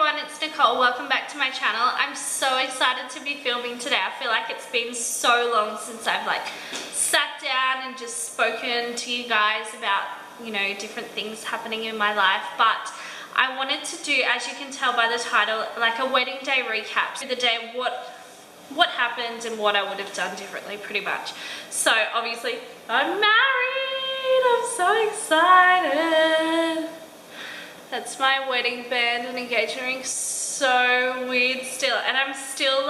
everyone, it's Nicole. Welcome back to my channel. I'm so excited to be filming today. I feel like it's been so long since I've sat down and just spoken to you guys about, different things happening in my life. But I wanted to do, as you can tell by the title, like a wedding day recap. So the day, what happened and what I would have done differently, pretty much. So obviously I'm married. I'm so excited. That's my wedding band and engagement ring. So weird still, and I'm still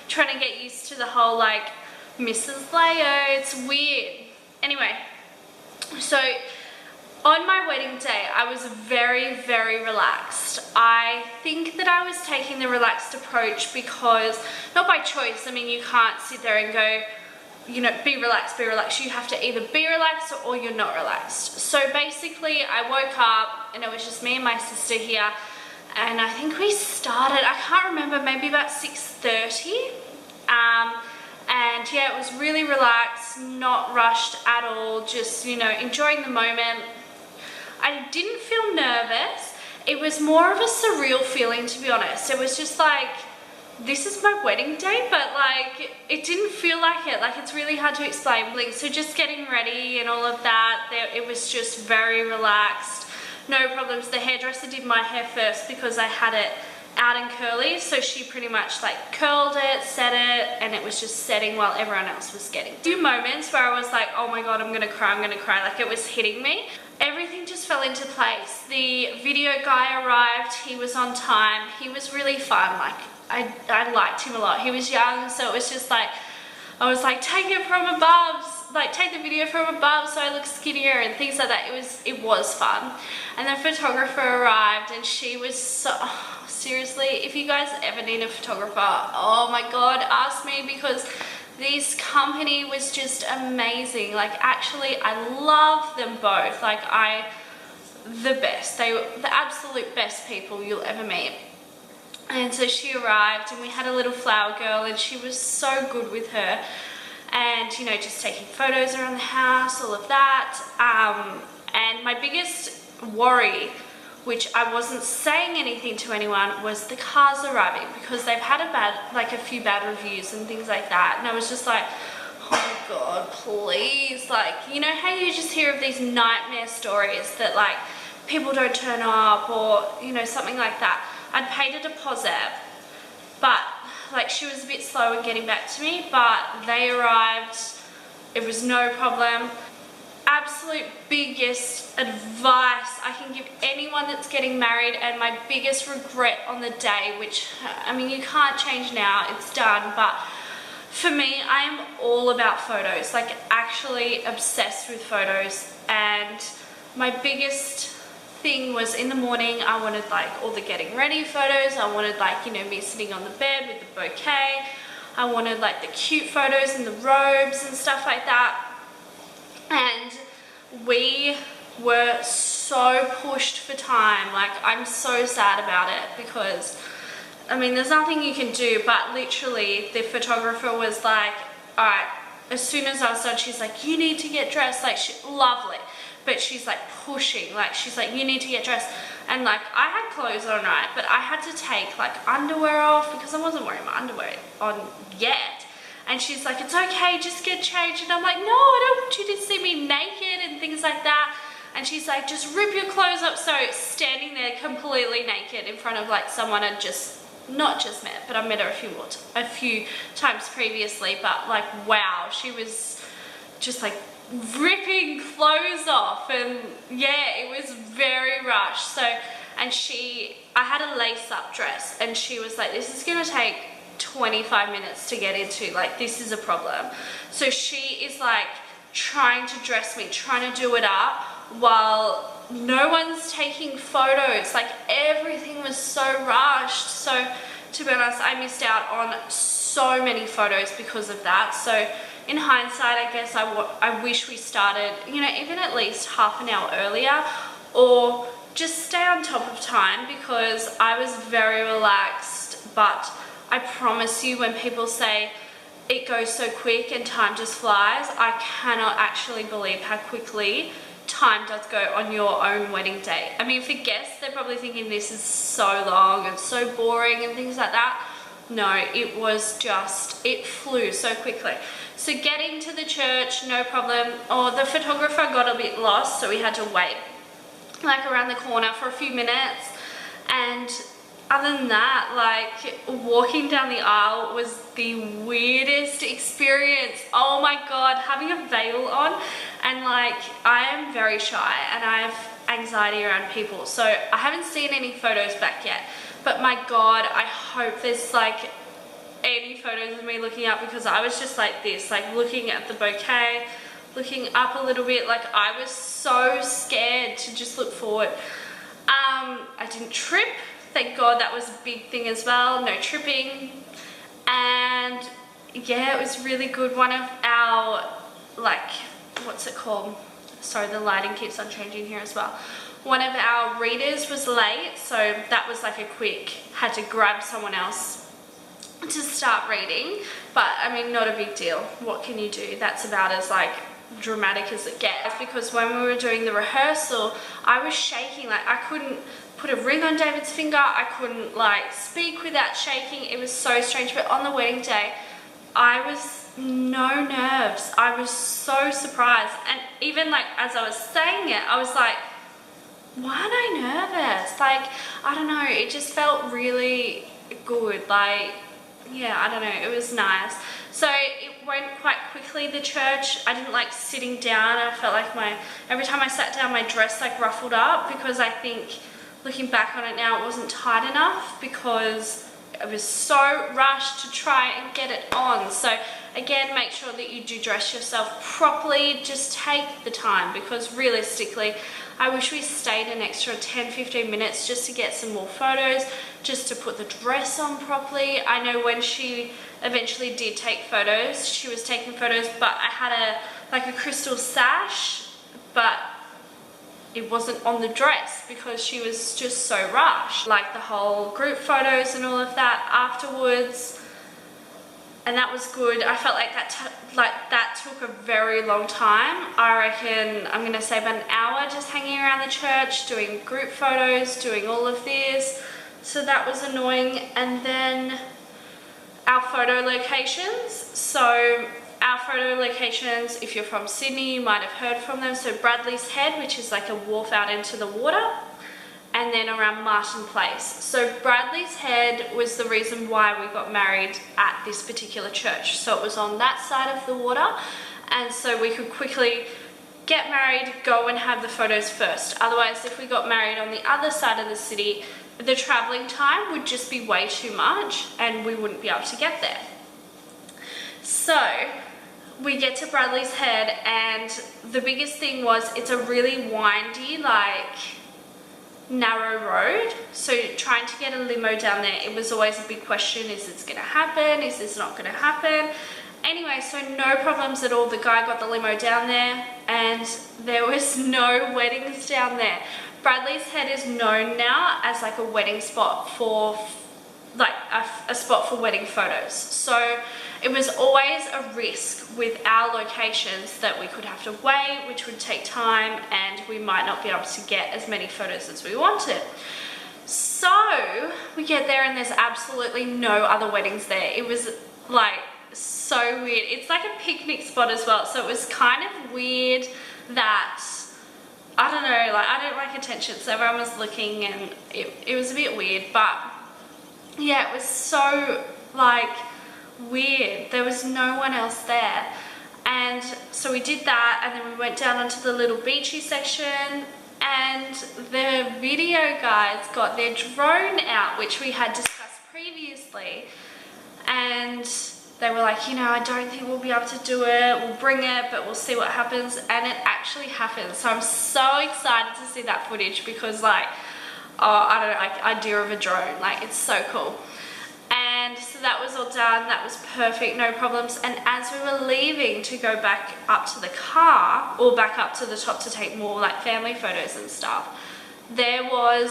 trying to get used to the whole Mrs. Leo. It's weird. Anyway, so on my wedding day I was very, very relaxed. I think that I was taking the relaxed approach because, not by choice, I mean you can't sit there and go, be relaxed, be relaxed. You have to either be relaxed or you're not relaxed. So basically I woke up and it was just me and my sister here, and I think we started, I can't remember, maybe about 6:30. And yeah, it was really relaxed, not rushed at all, just, enjoying the moment. I didn't feel nervous. It was more of a surreal feeling, to be honest. It was just this is my wedding day, but it didn't feel like it. It's really hard to explain. So just getting ready and all of that, it was just very relaxed. No problems. The hairdresser did my hair first because I had it out and curly, so she pretty much curled it, set it, and it was just setting while everyone else was getting. A few moments where I was like, oh my god, I'm gonna cry, it was hitting me. Everything just fell into place. The video guy arrived, he was on time, he was really fun. I liked him a lot. He was young, so it was just I was take it from above, take the video from above so I look skinnier and things like that. It was fun. And the photographer arrived, and she was so, seriously, if you guys ever need a photographer, oh my god, ask me, because this company was just amazing. Actually, I love them both. The best. They were the absolute best people you'll ever meet. And so she arrived, and we had a little flower girl, and she was so good with her. And, just taking photos around the house, all of that. And my biggest worry, which I wasn't saying anything to anyone, was the cars arriving, because they've had a few bad reviews and things like that. And I was just oh my god, please. How you just hear of these nightmare stories that people don't turn up, or, something like that. I'd paid a deposit, but she was a bit slow in getting back to me, but they arrived. It was no problem. Absolute biggest advice I can give anyone that's getting married, and my biggest regret on the day, which, I mean, you can't change now, it's done, but for me, I am all about photos, actually obsessed with photos. And my biggest thing was, in the morning I wanted all the getting ready photos. I wanted me sitting on the bed with the bouquet. I wanted the cute photos and the robes and stuff like that. And we were so pushed for time. I'm so sad about it, because I mean, there's nothing you can do, but literally the photographer was alright, as soon as I was done, she's you need to get dressed. Lovely. But she's pushing, she's you need to get dressed. And I had clothes on, right, but I had to take underwear off, because I wasn't wearing my underwear on yet. And she's it's okay, just get changed. And I'm no, I don't want you to see me naked and things like that. And she's just rip your clothes up. So standing there completely naked in front of someone I'd not just met, but I met her a few times previously. But wow, she was just ripping clothes off, and yeah, it was very rushed. So, and I had a lace-up dress, and she was this is gonna take 25 minutes to get into, this is a problem. So she is trying to dress me, trying to do it up, while no one's taking photos. Everything was so rushed. So to be honest, I missed out on so many photos because of that. So in hindsight, I guess I wish we started, even at least half an hour earlier, or just stay on top of time, because I was very relaxed. But I promise you, when people say it goes so quick and time just flies, I cannot actually believe how quickly time does go on your own wedding day. I mean, for guests, they're probably thinking this is so long and so boring and things like that. No, it was just, it flew so quickly. So getting to the church, no problem. Oh, the photographer got a bit lost, so we had to wait like around the corner for a few minutes. And other than that, like walking down the aisle was the weirdest experience. Oh my God, having a veil on, and like I am very shy and I have anxiety around people. So I haven't seen any photos back yet, but my God, I hope there's like any photos of me looking up, because I was just like this, like looking at the bouquet, looking up a little bit. Like I was so scared to just look forward. I didn't trip. Thank God, that was a big thing as well, no tripping. And yeah, it was really good. One of our, like, what's it called? Sorry, the lighting keeps on changing here as well. One of our readers was late, so that was like a quick, had to grab someone else to start reading. But I mean, not a big deal. What can you do? That's about as like dramatic as it gets. Because when we were doing the rehearsal, I was shaking, like I couldn't put a ring on David's finger, I couldn't like speak without shaking. It was so strange. But on the wedding day, I was no nerves. I was so surprised. And even like as I was saying it, I was like, why am I nervous? Like, I don't know, it just felt really good. Like, yeah, I don't know, it was nice. So it went quite quickly, the church. I didn't like sitting down. I felt like every time I sat down, my dress like ruffled up, because I think looking back on it now, it wasn't tight enough because I was so rushed to try and get it on. So again, make sure that you do dress yourself properly. Just take the time, because realistically, I wish we stayed an extra 10-15 minutes just to get some more photos, just to put the dress on properly. I know when she eventually did take photos, she was taking photos, but I had like a crystal sash, but it wasn't on the dress because she was just so rushed. Like the whole group photos and all of that afterwards, and that was good. I felt like that took a very long time. I reckon I'm gonna say about an hour just hanging around the church, doing group photos, doing all of this. So that was annoying. And then our photo locations. So our photo locations, if you're from Sydney, you might have heard from them. So Bradley's Head, which is like a wharf out into the water, and then around Martin Place. So Bradley's Head was the reason why we got married at this particular church. So it was on that side of the water, and so we could quickly get married, go and have the photos first. Otherwise, if we got married on the other side of the city, the traveling time would just be way too much and we wouldn't be able to get there. So we get to Bradley's Head, and the biggest thing was it's a really windy, like narrow road. So trying to get a limo down there, it was always a big question. Is this gonna happen? Is this not gonna happen? Anyway, so no problems at all. The guy got the limo down there and there was no weddings down there. Bradley's Head is known now as like a wedding spot for like a spot for wedding photos. So it was always a risk with our locations that we could have to wait, which would take time, and we might not be able to get as many photos as we wanted. So we get there and there's absolutely no other weddings there. It was like so weird. It's like a picnic spot as well. So it was kind of weird that, I don't know, like I don't like attention. So everyone was looking and it was a bit weird, but yeah, it was so like weird. There was no one else there. And so we did that, and then we went down onto the little beachy section, and the video guys got their drone out, which we had discussed previously, and they were like, you know, I don't think we'll be able to do it, we'll bring it, but we'll see what happens. And it actually happened. So I'm so excited to see that footage, because like, oh, I don't know, like idea of a drone, like it's so cool. And so that was all done, that was perfect, no problems. And as we were leaving to go back up to the car, or back up to the top to take more like family photos and stuff, there was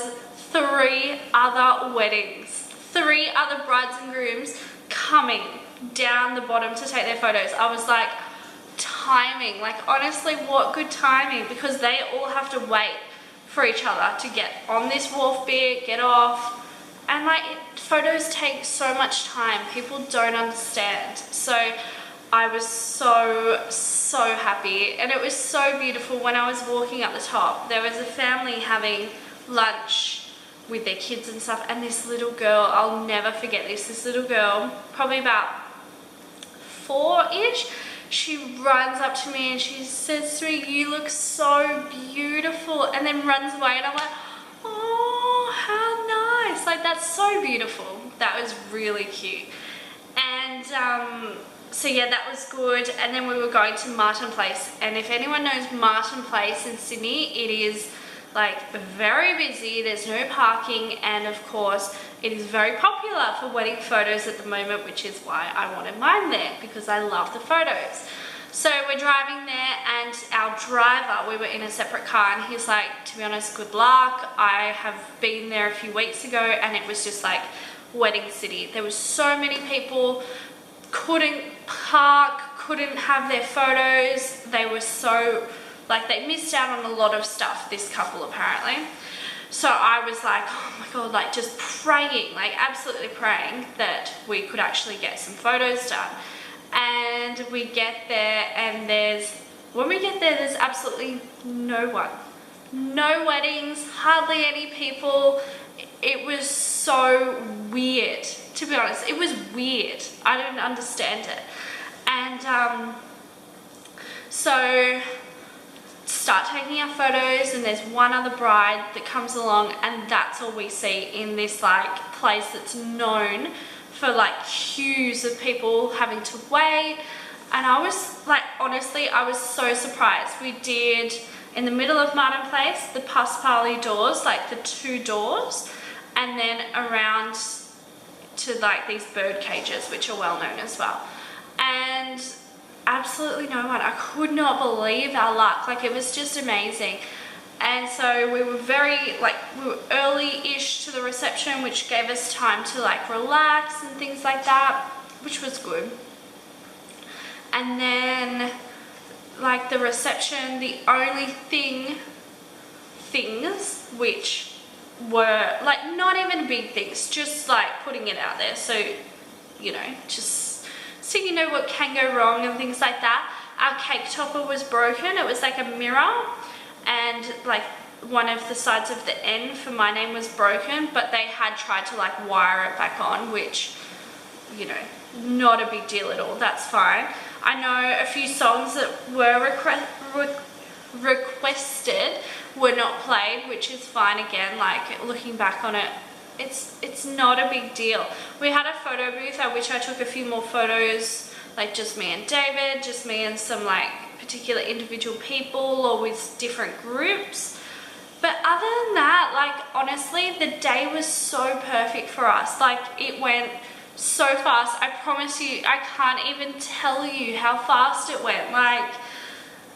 3 other weddings, 3 other brides and grooms coming down the bottom to take their photos. I was like, timing, like honestly, what good timing, because they all have to wait for each other to get on this wharf bit, get off, and like photos take so much time. People don't understand. So I was so happy, and it was so beautiful. When I was walking up the top, there was a family having lunch with their kids and stuff, and this little girl, I'll never forget this little girl, probably about 4-ish, she runs up to me and she says to me, "You look so beautiful," and then runs away, and I'm like, oh, how nice. Like, that's so beautiful. That was really cute. And so yeah, that was good. And then we were going to Martin Place, and if anyone knows Martin Place in Sydney, it is like very busy, there's no parking, and of course it is very popular for wedding photos at the moment, which is why I wanted mine there, because I love the photos. So we're driving there, and our driver, we were in a separate car, and he's like, to be honest, good luck. I have been there a few weeks ago, and it was just like wedding city. There was so many people, couldn't park, couldn't have their photos. They were so, like, they missed out on a lot of stuff, this couple apparently. So I was like, oh my God, like just praying, like absolutely praying that we could actually get some photos done. And we get there, and when we get there, there's absolutely no one. No weddings, hardly any people. It was so weird, to be honest. It was weird. I didn't understand it. And so start taking our photos, and there's one other bride that comes along, and that's all we see in this like place that's known for like queues of people having to wait. And I was like, honestly, I was so surprised. We did, in the middle of Martin Place, the Paspali doors, like the 2 doors, and then around to like these bird cages, which are well known as well. And absolutely no one. I could not believe our luck. Like, it was just amazing. And so we were we were early-ish to the reception, which gave us time to like relax and things like that, which was good. And then like the reception, the only things which were like not even big things, just like putting it out there, so you know, just so you know what can go wrong and things like that. Our cake topper was broken. It was like a mirror, and like one of the sides of the end for my name was broken, but they had tried to like wire it back on, which, you know, not a big deal at all. That's fine. I know a few songs that were requested were not played, which is fine. Again, like looking back on it, it's not a big deal. We had a photo booth at which I took a few more photos, like just me and David, just me and some like particular individual people, or with different groups. But other than that, like honestly, the day was so perfect for us. Like, it went so fast. I promise you, I can't even tell you how fast it went. Like,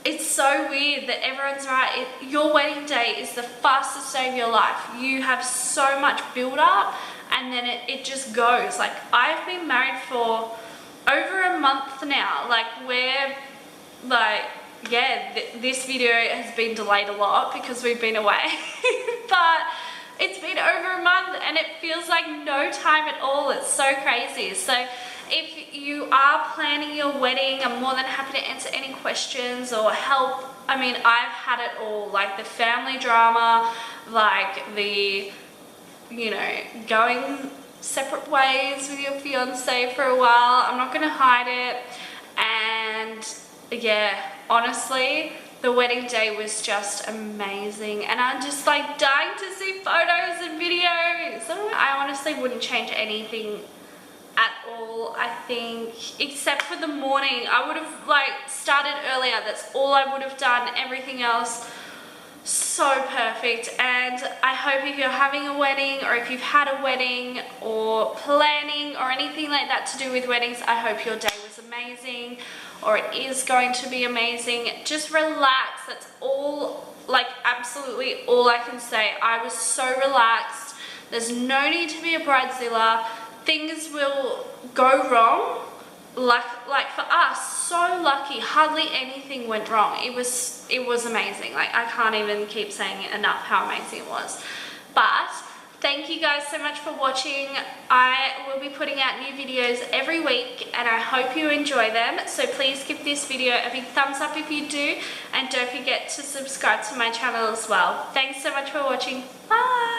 it's so weird that everyone's right. Your wedding day is the fastest day of your life. You have so much build up, and then it just goes. Like, I've been married for over a month now. Like, we're like, yeah, this video has been delayed a lot because we've been away, but it's been over a month and it feels like no time at all. It's so crazy. So if you are planning your wedding, I'm more than happy to answer any questions or help. I mean, I've had it all, like the family drama, like the, you know, going separate ways with your fiance for a while. I'm not gonna hide it. And yeah, honestly, the wedding day was just amazing, and I'm just like dying to see photos and videos. I honestly wouldn't change anything at all, I think, except for the morning. I would have like started earlier. That's all I would have done. Everything else, so perfect. And I hope if you're having a wedding, or if you've had a wedding or planning or anything like that to do with weddings, I hope your day was amazing, or it is going to be amazing. Just relax. That's all, like absolutely all I can say. I was so relaxed. There's no need to be a bridezilla. Things will go wrong, like for us, so lucky. Hardly anything went wrong. It was amazing. Like, I can't even keep saying it enough how amazing it was. But thank you guys so much for watching. I will be putting out new videos every week, and I hope you enjoy them. So please give this video a big thumbs up if you do, and don't forget to subscribe to my channel as well. Thanks so much for watching. Bye.